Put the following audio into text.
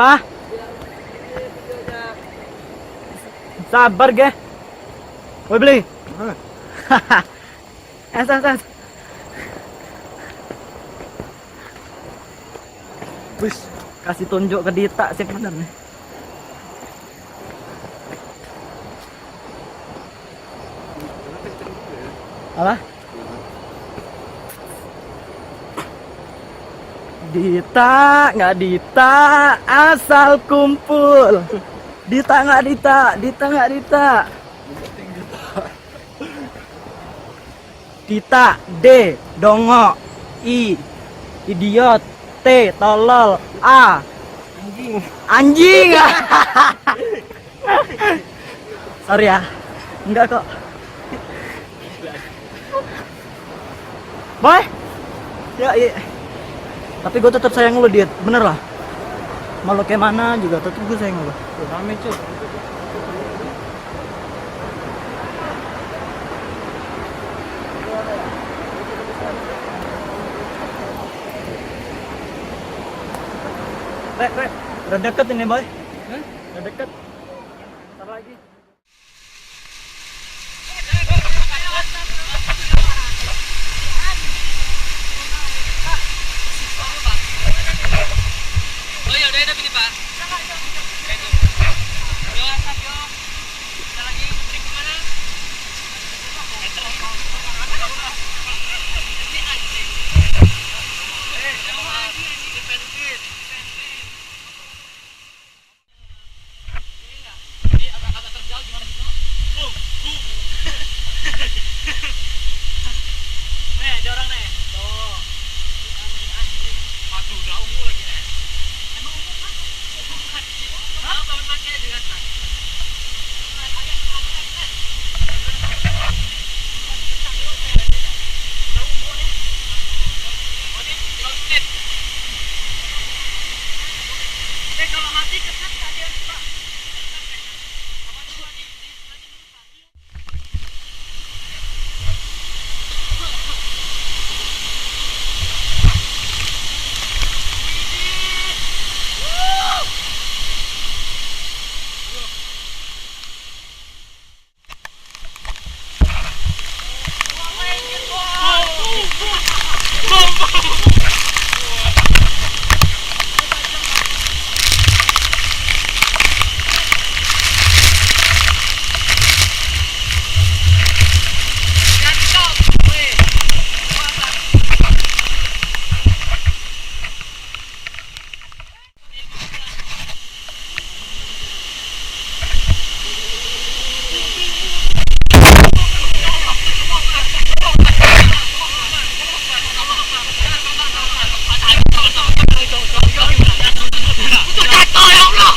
Apa? Sabar ge. Woi beli. Es. Wis, kasih tunjuk ke Dita sih bener nih. Apa? Dita, nggak Dita, asal kumpul. Dita nggak Dita, Dita nggak Dita. Dita, D, dongo, I, idiot, T, tolol, A, anjing. Sorry ya, enggak kok. Boy, ya iya. Tapi gue tetap sayang lu, Dit, bener lah. Mau lu kayak mana juga tetap gue sayang lu. Rame cuy. Re, udah deket ini boy. Udah deket. Ntar lagi. Oh ya udah ini Pak. Yo asap yo. Ada lagi trik kemana? Ini anjing. Jangan lagi defensif. Jadi agak terjal gimana gitu? Bum. Nih, ada orang nih. Tuh. Anjing. Aduh, udah ungu lagi nih. Emang ungu kan? Hah? Tahun mati aja kan? Kalau mati kesan tadi Pak. Jatuh ya Allah!